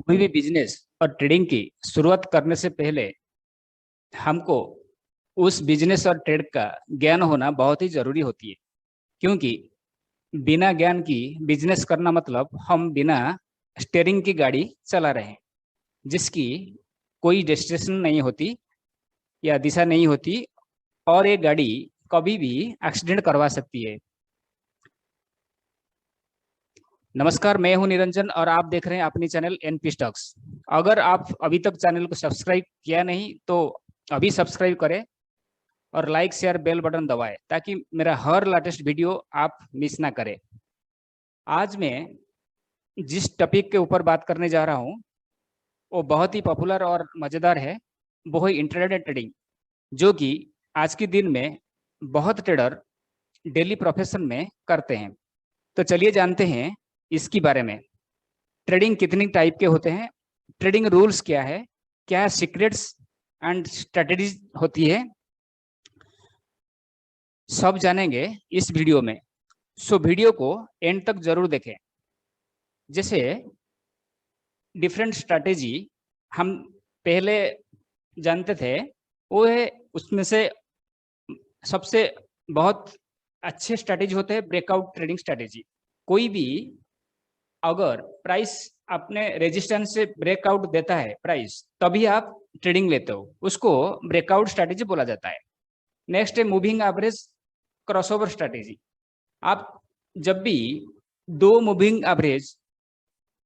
कोई भी बिजनेस और ट्रेडिंग की शुरुआत करने से पहले हमको उस बिजनेस और ट्रेड का ज्ञान होना बहुत ही जरूरी होती है। क्योंकि बिना ज्ञान की बिजनेस करना मतलब हम बिना स्टीयरिंग की गाड़ी चला रहे हैं, जिसकी कोई डेस्टिनेशन नहीं होती या दिशा नहीं होती, और ये गाड़ी कभी भी एक्सीडेंट करवा सकती है। नमस्कार, मैं हूं निरंजन और आप देख रहे हैं अपनी चैनल एनपी स्टॉक्स। अगर आप अभी तक चैनल को सब्सक्राइब किया नहीं तो अभी सब्सक्राइब करें और लाइक शेयर बेल बटन दबाएं ताकि मेरा हर लेटेस्ट वीडियो आप मिस ना करें। आज मैं जिस टॉपिक के ऊपर बात करने जा रहा हूं वो बहुत ही पॉपुलर और मज़ेदार है। वो है इंट्राडे ट्रेडिंग, जो कि आज के दिन में बहुत ट्रेडर डेली प्रोफेशन में करते हैं। तो चलिए जानते हैं इसके बारे में। ट्रेडिंग कितनी टाइप के होते हैं, ट्रेडिंग रूल्स क्या है, क्या सीक्रेट्स एंड स्ट्रेटजीज होती है, सब जानेंगे इस वीडियो में। सो वीडियो को एंड तक जरूर देखें। जैसे डिफरेंट स्ट्रैटेजी हम पहले जानते थे, वो है उसमें से सबसे बहुत अच्छे स्ट्रैटेजी होते हैं ब्रेकआउट ट्रेडिंग स्ट्रैटेजी। कोई भी अगर प्राइस अपने रेजिस्टेंस से ब्रेकआउट देता है प्राइस, तभी आप ट्रेडिंग लेते हो, उसको ब्रेकआउट स्ट्रैटेजी बोला जाता है। नेक्स्ट है मूविंग एवरेज क्रॉसओवर स्ट्रैटेजी। आप जब भी दो मूविंग एवरेज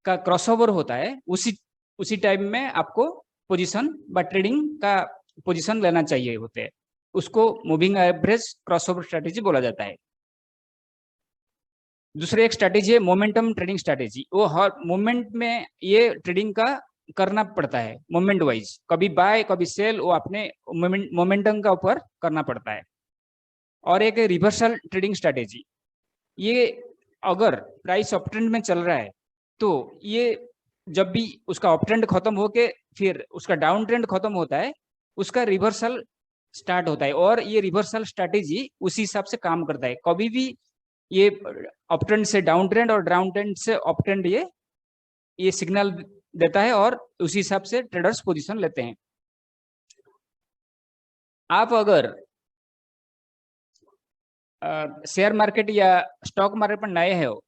का क्रॉसओवर होता है, उसी टाइम में आपको पोजीशन व ट्रेडिंग का पोजीशन लेना चाहिए होते हैं, उसको मूविंग एवरेज क्रॉसओवर स्ट्रैटेजी बोला जाता है। दूसरी एक स्ट्रैटेजी है मोमेंटम ट्रेडिंग स्ट्रैटेजी। वो हर मोमेंट में ये ट्रेडिंग का करना पड़ता है, मोमेंट वाइज, कभी बाय कभी सेल, वो अपने मोमेंटम का ऊपर करना पड़ता है। और एक रिवर्सल ट्रेडिंग स्ट्रैटेजी, ये अगर प्राइस अप ट्रेंड में चल रहा है तो ये जब भी उसका अप ट्रेंड खत्म होके फिर उसका डाउन ट्रेंड खत्म होता है, उसका रिवर्सल स्टार्ट होता है, और ये रिवर्सल स्ट्रैटेजी उसी हिसाब से काम करता है। कभी भी ये अप ट्रेंड से डाउन ट्रेंड और डाउन ट्रेंड से अप ट्रेंड ये सिग्नल देता है, और उसी हिसाब से ट्रेडर्स पोजीशन लेते हैं। आप अगर शेयर मार्केट या स्टॉक मार्केट पर नए हो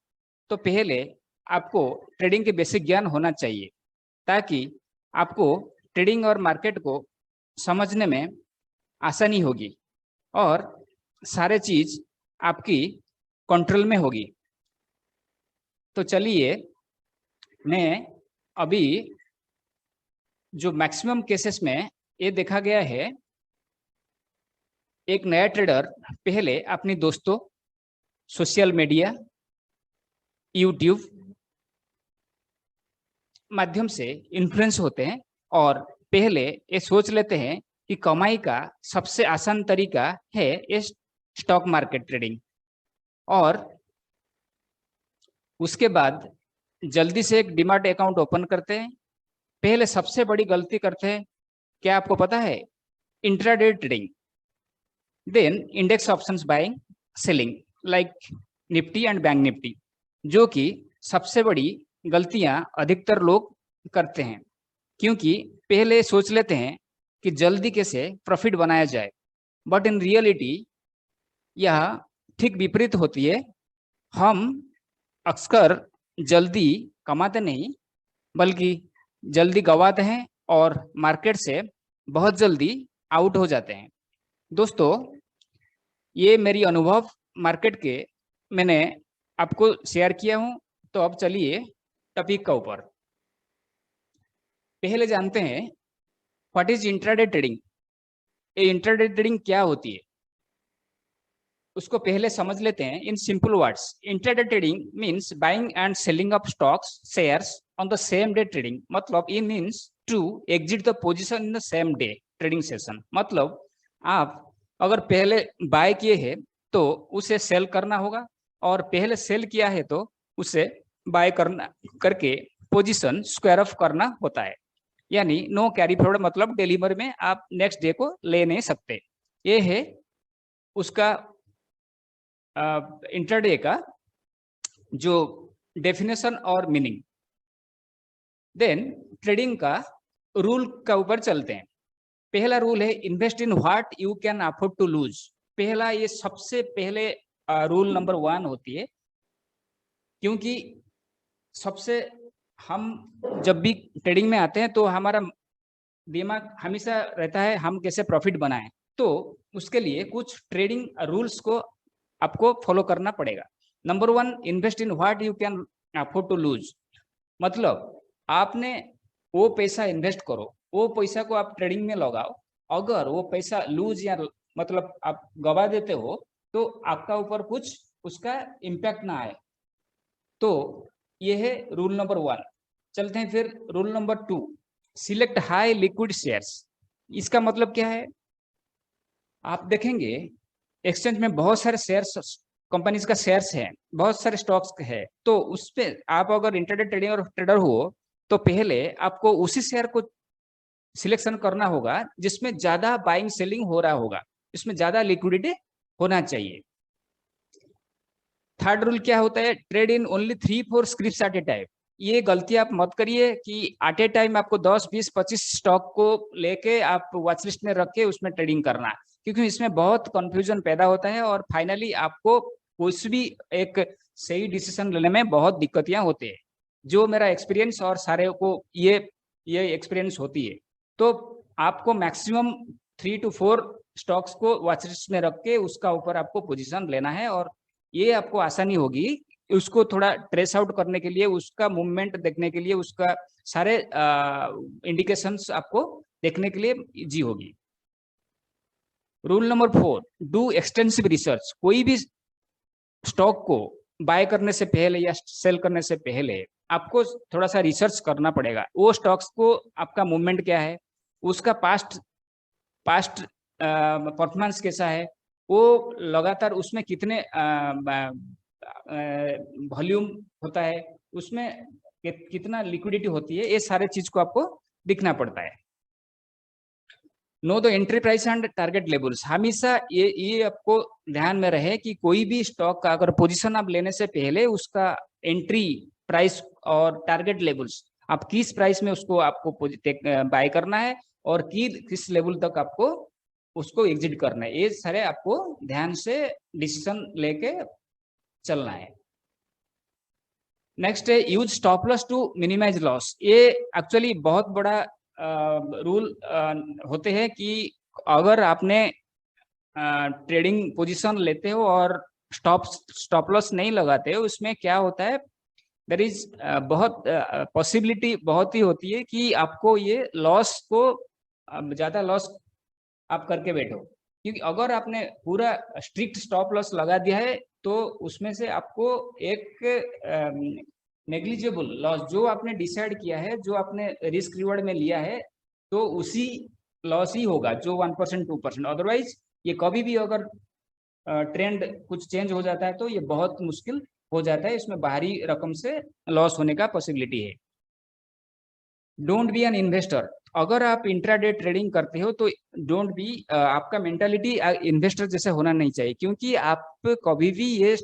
तो पहले आपको ट्रेडिंग के बेसिक ज्ञान होना चाहिए, ताकि आपको ट्रेडिंग और मार्केट को समझने में आसानी होगी और सारे चीज आपकी कंट्रोल में होगी। तो चलिए, मैं अभी जो मैक्सिमम केसेस में ये देखा गया है, एक नया ट्रेडर पहले अपने दोस्तों, सोशल मीडिया, यूट्यूब माध्यम से इन्फ्लुएंस होते हैं और पहले ये सोच लेते हैं कि कमाई का सबसे आसान तरीका है ये स्टॉक मार्केट ट्रेडिंग, और उसके बाद जल्दी से एक डीमैट अकाउंट ओपन करते हैं। पहले सबसे बड़ी गलती करते हैं, क्या आपको पता है? Intraday trading, then index options buying selling like Nifty and bank Nifty, जो कि सबसे बड़ी गलतियां अधिकतर लोग करते हैं। क्योंकि पहले सोच लेते हैं कि जल्दी कैसे प्रॉफिट बनाया जाए, बट इन रियलिटी यह ठीक विपरीत होती है। हम अक्सर जल्दी कमाते नहीं, बल्कि जल्दी गंवाते हैं और मार्केट से बहुत जल्दी आउट हो जाते हैं। दोस्तों, ये मेरी अनुभव मार्केट के मैंने आपको शेयर किया हूं। तो अब चलिए टॉपिक का ऊपर पहले जानते हैं, व्हाट इज इंट्राडे ट्रेडिंग। ये इंट्राडे ट्रेडिंग क्या होती है उसको पहले समझ लेते हैं in simple words. Intraday trading means buying and selling of stocks shares on the same day trading. मतलब ये means to exit the position in the same day trading session. मतलब आप अगर पहले बाय किए हैं तो उसे सेल करना होगा, और पहले सेल किया है तो उसे बाय करना करके पोजीशन स्क्वायर ऑफ करना होता है। यानी नो कैरी फॉरवर्ड, मतलब डिलीवर में आप नेक्स्ट डे को ले नहीं सकते। ये है उसका इंट्राडे का जो डेफिनेशन और मीनिंग। देन ट्रेडिंग का रूल का ऊपर चलते हैं। पहला रूल है invest in what you can afford to lose. पहला, ये सबसे पहले रूल नंबर 1 होती है, क्योंकि सबसे हम जब भी ट्रेडिंग में आते हैं तो हमारा दिमाग हमेशा रहता है हम कैसे प्रॉफिट बनाएं। तो उसके लिए कुछ ट्रेडिंग रूल्स को आपको फॉलो करना पड़ेगा। Number 1, invest in what you can afford to lose. मतलब आपने वो पैसा इन्वेस्ट करो, वो पैसा को आप ट्रेडिंग में लगाओ। अगर वो पैसा लूज या मतलब आप गवा देते हो तो आपका ऊपर कुछ उसका इम्पैक्ट ना आए। तो ये है रूल नंबर 1। चलते हैं फिर rule number 2, select high liquid shares. इसका मतलब क्या है? आप देखेंगे एक्सचेंज में बहुत सारे शेयर्स, कंपनीज का शेयर्स है, बहुत सारे स्टॉक्स है। तो उस पे आप अगर इंटरडे ट्रेडिंग और ट्रेडर हो तो पहले आपको उसी शेयर को सिलेक्शन करना होगा जिसमें ज्यादा बाइंग सेलिंग हो रहा होगा, इसमें ज्यादा लिक्विडिटी होना चाहिए। थर्ड रूल क्या होता है? Trade in only 3-4 scripts at a time. ये गलती आप मत करिए कि एट ए टाइम आपको 10, 20, 25 स्टॉक को लेके आप वॉच लिस्ट में रख के उसमें ट्रेडिंग करना, क्योंकि इसमें बहुत कंफ्यूजन पैदा होता है और फाइनली आपको कुछ भी एक सही डिसीजन लेने में बहुत दिक्कतियां होती है। जो मेरा एक्सपीरियंस और सारे को ये एक्सपीरियंस होती है। तो आपको मैक्सिमम 3 to 4 स्टॉक्स को वॉच लिस्ट में रख के उसका ऊपर आपको पोजीशन लेना है, और ये आपको आसानी होगी उसको थोड़ा ट्रेस आउट करने के लिए, उसका मूवमेंट देखने के लिए, उसका सारे इंडिकेशंस आपको देखने के लिए इजी होगी। Rule number 4, do extensive research. कोई भी स्टॉक को बाय करने से पहले या सेल करने से पहले आपको थोड़ा सा रिसर्च करना पड़ेगा। वो स्टॉक्स को आपका मूवमेंट क्या है, उसका पास्ट परफॉर्मेंस कैसा है, वो लगातार उसमें कितने वॉल्यूम होता है, उसमें कितना लिक्विडिटी होती है, ये सारे चीज को आपको दिखना पड़ता है। Know the entry price and target levels. हमेशा ये आपको ध्यान में रहे कि कोई भी स्टॉक का अगर पोजीशन आप लेने से पहले उसका एंट्री प्राइस और टारगेट लेवल्स, आप किस प्राइस में उसको आपको बाय करना है और किस लेवल तक आपको उसको एग्जिट करना है, ये सारे आपको ध्यान से डिसीजन लेके चलना है। नेक्स्ट है use stop loss to minimize loss. ये एक्चुअली बहुत बड़ा रूल होते हैं कि अगर आपने ट्रेडिंग पोजीशन लेते हो और स्टॉप लॉस नहीं लगाते हो, उसमें क्या होता है, देयर इज बहुत पॉसिबिलिटी बहुत ही होती है कि आपको ये लॉस को ज्यादा लॉस आप करके बैठो। क्योंकि अगर आपने पूरा स्ट्रिक्ट स्टॉप लॉस लगा दिया है तो उसमें से आपको एक नेग्लिजिबल लॉस जो आपने डिसाइड किया है, जो आपने रिस्क रिवॉर्ड में लिया है, तो उसी लॉस ही होगा जो 1% 2%। अदरवाइज ये कभी भी अगर ट्रेंड कुछ चेंज हो जाता है तो ये बहुत मुश्किल हो जाता है, इसमें बाहरी रकम से लॉस होने का पॉसिबिलिटी है। Don't be an investor. अगर आप इंट्राडे ट्रेडिंग करते हो तो डोंट बी, आपका मेंटालिटी इन्वेस्टर जैसे होना नहीं चाहिए, क्योंकि आप कभी भी ये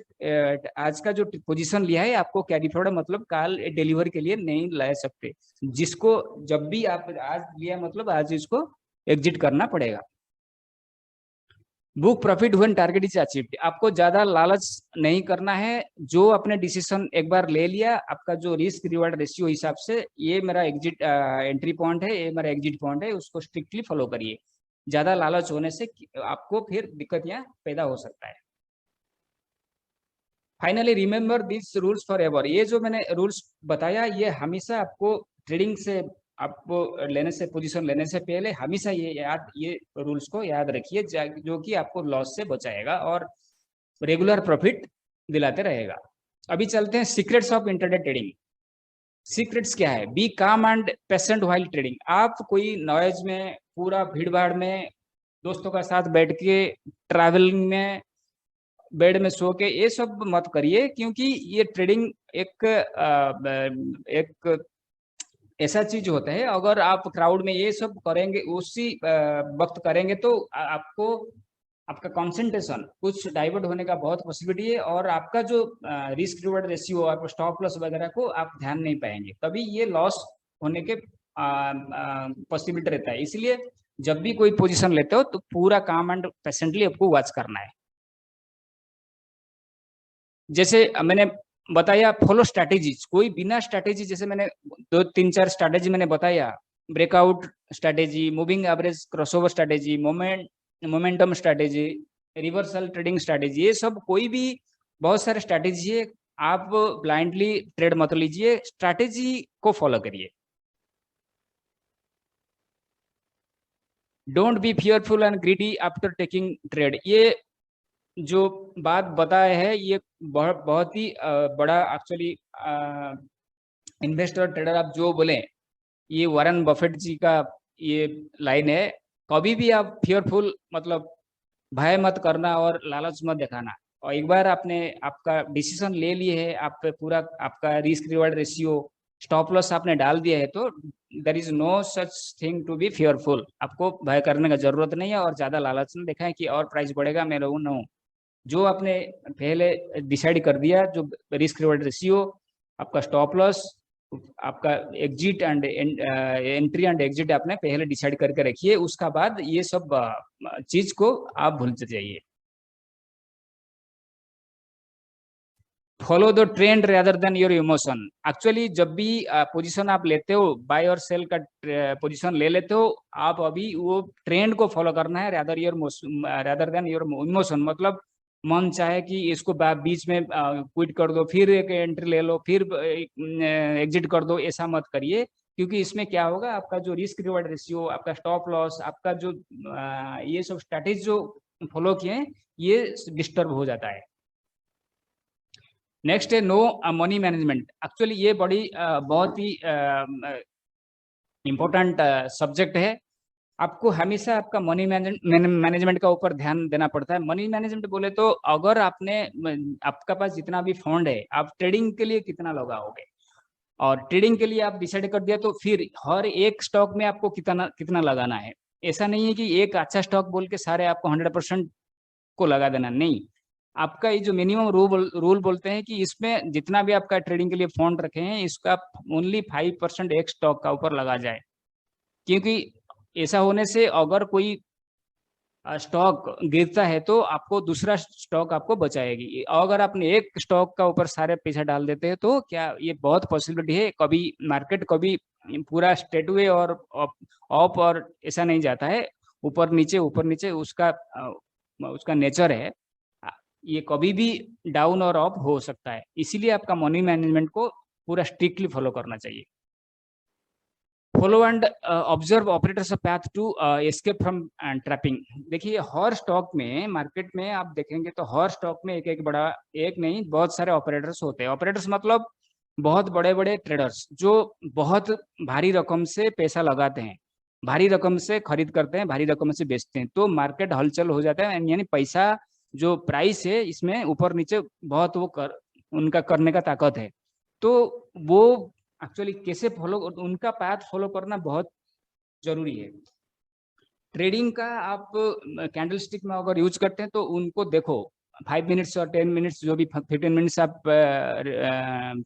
आज का जो पोजीशन लिया है आपको कैरी फॉरवर्ड मतलब कल डिलीवर के लिए नहीं ला सकते। जिसको जब भी आप आज लिया मतलब आज इसको एग्जिट करना पड़ेगा। Book profit when target is achieved. आपको ज्यादा लालच नहीं करना है, जो अपने डिसीजन एक बार ले लिया, आपका जो रिस्क रिवार्ड रेशियो हिसाब से ये मेरा एग्जिट एंट्री पॉइंट है, ये मेरा एग्जिट पॉइंट है, उसको स्ट्रिक्टली फॉलो करिए। ज्यादा लालच होने से आपको फिर दिक्कतियां पैदा हो सकता है। Finally remember this rules for ever. ये जो मैंने रूल्स बताया ये हमेशा आपको ट्रेडिंग से आपको लेने से पोजीशन लेने से पहले हमेशा ये रूल्स को याद रखिए, जो कि आपको लॉस से बचाएगा और रेगुलर प्रॉफिट दिलाते रहेगा। अभी चलते हैं secrets of intraday trading. Secrets क्या है? बी काम एंड पेशेंट व्हाइल ट्रेडिंग। आप कोई नॉइज में, पूरा भीड़ भाड़ में, दोस्तों का साथ बैठ के, ट्रैवलिंग में, बेड में सो के ये सब मत करिए, क्योंकि ये ट्रेडिंग एक ऐसा चीज होता है, अगर आप क्राउड में ये सब करेंगे, उसी वक्त करेंगे तो आपको आपका कंसंट्रेशन कुछ डाइवर्ट होने का बहुत पॉसिबिलिटी है, और आपका जो रिस्क रिवॉर्ड रेशियो, आपको स्टॉप लॉस वगैरह को आप ध्यान नहीं पाएंगे, तभी ये लॉस होने के पॉसिबिलिटी रहता है। इसलिए जब भी कोई पोजीशन लेते हो तो पूरा काम एंड पेशेंटली आपको वॉच करना है। जैसे मैंने बताया फॉलो स्ट्रैटेजीज, कोई बिना स्ट्रैटेजी, जैसे मैंने 2-3-4 स्ट्रैटेजी मैंने बताया, breakout strategy, moving average crossover strategy, momentum strategy, reversal trading strategy, ये सब कोई भी बहुत सारे स्ट्रैटेजी है। आप ब्लाइंडली ट्रेड मत लीजिए, स्ट्रैटेजी को फॉलो करिए। Don't be fearful and greedy after taking trade, ये जो बात बताया है ये बहुत ही बड़ा एक्चुअली इन्वेस्टर ट्रेडर आप जो बोले, ये वॉरेन बफेट जी का ये लाइन है, कभी भी आप फियरफुल मतलब भय मत करना और लालच मत दिखाना। और एक बार आपने आपका डिसीजन ले लिए है, आप पे पूरा आपका risk reward ratio stop loss आपने डाल दिया है, तो there is no such thing to be fearful. आपको भय करने का जरूरत नहीं है और ज्यादा लालच नहीं दिखाएं कि और प्राइस बढ़ेगा मैं रहूं ना हूं। जो आपने पहले डिसाइड कर दिया, जो रिस्क रिवार्ड रेशियो, आपका स्टॉप लॉस, आपका exit and entry and exit आपने पहले डिसाइड करके रखिए, उसका बाद ये सब चीज को आप भूल जाइए। Follow the trend rather than your emotion. Actually जब भी पोजीशन आप लेते हो, बाय और सेल का पोजीशन ले लेते हो, आप अभी वो ट्रेंड को फॉलो करना है रेदर देन योर इमोशन। मतलब मन चाहे कि इसको बीच में क्विट कर दो, फिर एक एंट्री ले लो, फिर एग्जिट कर दो, ऐसा मत करिए। क्योंकि इसमें क्या होगा, आपका जो रिस्क रिवार्ड रेशियो, आपका स्टॉप लॉस, आपका जो ये सब स्ट्रैटेजी जो फॉलो किए ये डिस्टर्ब हो जाता है। नेक्स्ट है नो मनी मैनेजमेंट। एक्चुअली ये बड़ी बहुत ही इम्पोर्टेंट सब्जेक्ट है। आपको हमेशा आपका मनी मैनेजमेंट का ऊपर ध्यान देना पड़ता है। मनी मैनेजमेंट बोले तो अगर आपने आपका पास जितना भी फंड है, आप ट्रेडिंग के लिए कितना लगाओगे, और ट्रेडिंग के लिए आप डिसाइड कर दिया, तो फिर हर एक स्टॉक में आपको कितना कितना लगाना है। ऐसा नहीं है कि एक अच्छा स्टॉक बोल के सारे आपको 100% को लगा देना, नहीं। आपका ये जो मिनिमम रूल बोलते हैं कि इसमें जितना भी आपका ट्रेडिंग के लिए फंड रखे हैं, इसका ओनली 5% एक स्टॉक का ऊपर लगा जाए। क्योंकि ऐसा होने से अगर कोई स्टॉक गिरता है तो आपको दूसरा स्टॉक आपको बचाएगी। अगर आपने एक स्टॉक का ऊपर सारे पैसा डाल देते हैं तो क्या ये बहुत पॉसिबिलिटी है कभी मार्केट कभी पूरा स्ट्रेट वे और अप और ऐसा नहीं जाता है, ऊपर नीचे उसका उसका नेचर है। ये कभी भी डाउन और अप हो सकता है। इसीलिए आपका मनी मैनेजमेंट को पूरा स्ट्रिक्टली फॉलो करना चाहिए। Follow and observe operators path to escape from trapping. देखिए हर स्टॉक में, मार्केट में आप देखेंगे तो हर स्टॉक में एक बड़ा, एक नहीं बहुत सारे ऑपरेटर्स होते हैं। ऑपरेटर्स मतलब बहुत बड़े बड़े ट्रेडर्स जो बहुत भारी रकम से पैसा लगाते हैं, भारी रकम से खरीद करते हैं, भारी रकम से बेचते हैं, तो मार्केट हलचल हो जाता है। यानी पैसा जो प्राइस है इसमें ऊपर नीचे बहुत वो उनका करने का ताकत है। तो वो एक्चुअली कैसे फॉलो, उनका पाथ फॉलो करना बहुत जरूरी है। ट्रेडिंग का आप कैंडल स्टिक में अगर यूज करते हैं तो उनको देखो 5 मिनट्स और 10 मिनट्स, जो भी 15 मिनट्स आप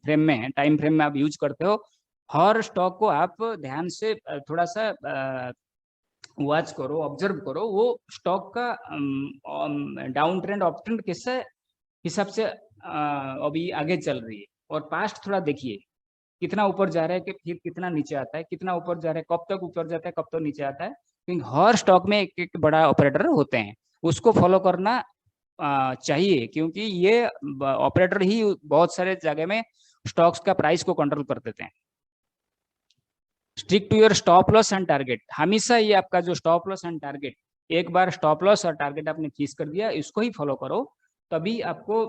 फ्रेम में, टाइम फ्रेम में आप यूज करते हो, हर स्टॉक को आप ध्यान से थोड़ा सा वॉच करो, ऑब्जर्व करो, वो स्टॉक का डाउन ट्रेंड अप ट्रेंड कैसे हिसाब से अभी आगे चल रही है। और पास्ट थोड़ा देखिए कितना ऊपर जा रहा है कि फिर कितना नीचे आता है, कितना ऊपर जा रहा है, कब तक ऊपर जाता है, कब तक नीचे आता है। क्योंकि हर स्टॉक में एक बड़ा ऑपरेटर होते हैं, उसको फॉलो करना चाहिए। क्योंकि ये ऑपरेटर ही बहुत सारे जगह में स्टॉक्स का प्राइस को कंट्रोल कर देते हैं। Stick to your stop loss and target. हमेशा ये आपका जो स्टॉप लॉस एंड टारगेट, एक बार स्टॉप लॉस और टारगेट आपने फिक्स कर दिया, इसको ही फॉलो करो, तभी आपको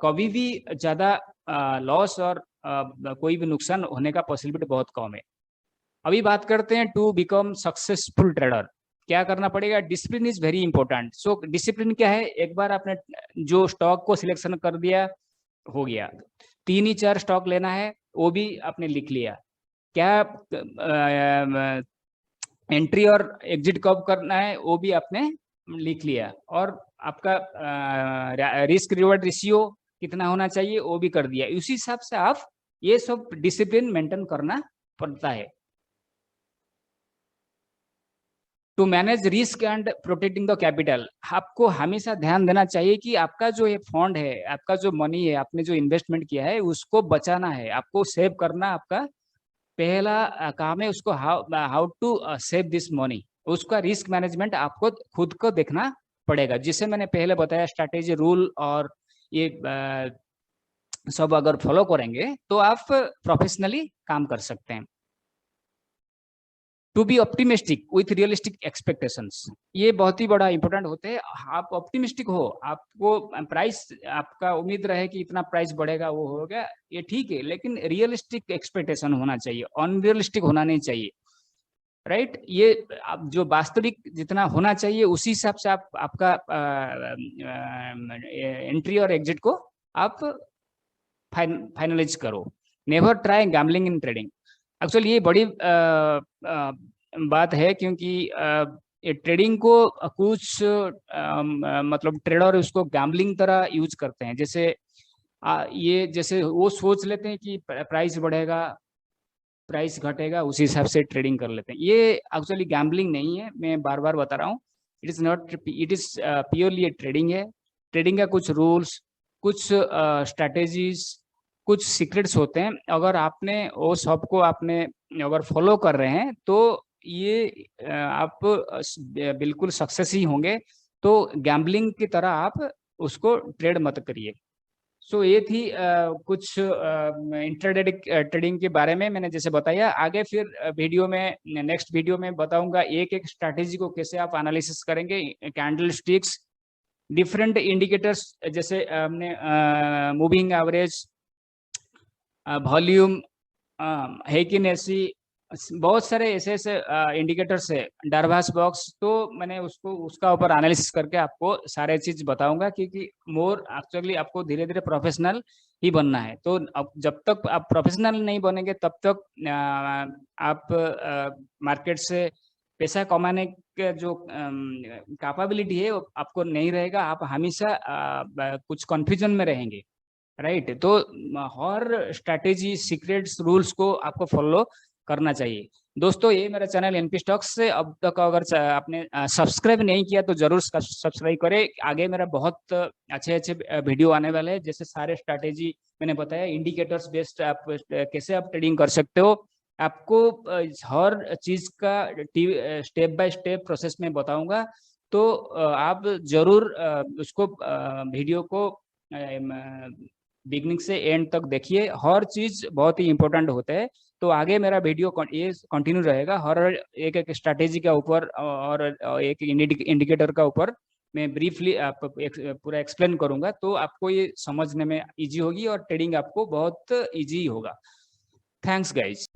कभी भी ज्यादा लॉस और कोई भी नुकसान होने का पॉसिबिलिटी बहुत कम है। अभी बात करते हैं टू बिकम सक्सेसफुल ट्रेडर क्या करना पड़ेगा। Discipline is very important. So discipline क्या है, एक बार आपने जो स्टॉक को सिलेक्शन कर दिया, हो गया, 3 ही 4 स्टॉक लेना है वो भी आपने लिख लिया, क्या एंट्री और एग्जिट कब करना है वो भी आपने लिख लिया, और आपका रिस्क रिवॉर्ड रेशियो कितना होना चाहिए वो भी कर दिया। उसी हिसाब से आप ये सब डिसिप्लिन मेंटेन करना पड़ता है। To manage risk and protecting the capital, आपको हमेशा ध्यान देना चाहिए कि आपका जो ये फंड है, आपका जो मनी है, आपने जो इन्वेस्टमेंट किया है उसको बचाना है, आपको सेव करना आपका पहला काम है। उसको how to save this money, उसका रिस्क मैनेजमेंट आपको खुद को देखना पड़ेगा। जिसे मैंने पहले बताया स्ट्रैटेजी, रूल और ये सब अगर फॉलो करेंगे तो आप प्रोफेशनली काम कर सकते हैं। To be optimistic with realistic expectations, ये बहुत ही बड़ा इंपॉर्टेंट होते हैं। आप ऑप्टिमिस्टिक हो, आपको प्राइस, आपका उम्मीद रहे कि इतना प्राइस बढ़ेगा, वो होगा, ये ठीक है, लेकिन रियलिस्टिक एक्सपेक्टेशन होना चाहिए, अनरियलिस्टिक होना नहीं चाहिए, राइट। ये आप जो वास्तविक जितना होना चाहिए उसी हिसाब से आप आपका एंट्री और एग्जिट को आप फाइनलाइज करो। Never try gambling in trading, actually ये बड़ी बात है, क्योंकि ये ट्रेडिंग को कुछ मतलब ट्रेडर उसको गैम्बलिंग तरह यूज करते हैं। जैसे ये जैसे वो सोच लेते हैं कि प्राइस बढ़ेगा, प्राइस घटेगा, उसी हिसाब से ट्रेडिंग कर लेते हैं। ये एक्चुअली गैम्बलिंग नहीं है, मैं बार बार बता रहा हूँ। It is not, it is purely ये ट्रेडिंग है। ट्रेडिंग का कुछ रूल्स, कुछ स्ट्रैटेजीज, कुछ सीक्रेट्स होते हैं। अगर आपने वो सबको आपने अगर फॉलो कर रहे हैं तो ये आप बिल्कुल सक्सेस ही होंगे। तो गैम्बलिंग की तरह आप उसको ट्रेड मत करिए। सो ये थी कुछ इंट्राडे ट्रेडिंग के बारे में मैंने जैसे बताया। आगे फिर वीडियो में, नेक्स्ट वीडियो में बताऊंगा एक एक स्ट्रैटेजी को कैसे आप एनालिसिस करेंगे, कैंडल स्टिक्स, डिफरेंट इंडिकेटर्स, जैसे हमने मूविंग एवरेज, वॉल्यूम, हेकिनेसी, बहुत सारे ऐसे ऐसे इंडिकेटर्स है, डारवास बॉक्स। तो मैंने उसको उसका ऊपर एनालिसिस करके आपको सारे चीज बताऊंगा, क्योंकि मोर एक्चुअली आपको धीरे धीरे प्रोफेशनल ही बनना है। तो अब जब तक आप प्रोफेशनल नहीं बनेंगे तब तक आप मार्केट से पैसा कमाने का जो कैपेबिलिटी है वो आपको नहीं रहेगा। आप हमेशा कुछ कंफ्यूजन में रहेंगे, राइट। तो हर स्ट्रैटेजी, सीक्रेट्स, रूल्स को आपको फॉलो करना चाहिए। दोस्तों, ये मेरा चैनल एनपी स्टॉक्स से, अब तक अगर आपने सब्सक्राइब नहीं किया तो जरूर सब्सक्राइब करें। आगे मेरा बहुत अच्छे अच्छे वीडियो आने वाले हैं, जैसे सारे स्ट्रैटेजी मैंने बताया, इंडिकेटर्स बेस्ड आप कैसे आप ट्रेडिंग कर सकते हो। आपको हर चीज का स्टेप बाय स्टेप प्रोसेस में बताऊंगा। तो आप जरूर उसको वीडियो को बिगनिंग से एंड तक देखिए। हर चीज बहुत ही इंपॉर्टेंट होता है। तो आगे मेरा वीडियो ये कंटिन्यू रहेगा, हर एक एक स्ट्रैटेजी का ऊपर और एक इंडिकेटर का ऊपर मैं ब्रीफली आप पूरा एक्सप्लेन करूंगा। तो आपको ये समझने में इजी होगी और ट्रेडिंग आपको बहुत इजी होगा। Thanks guys.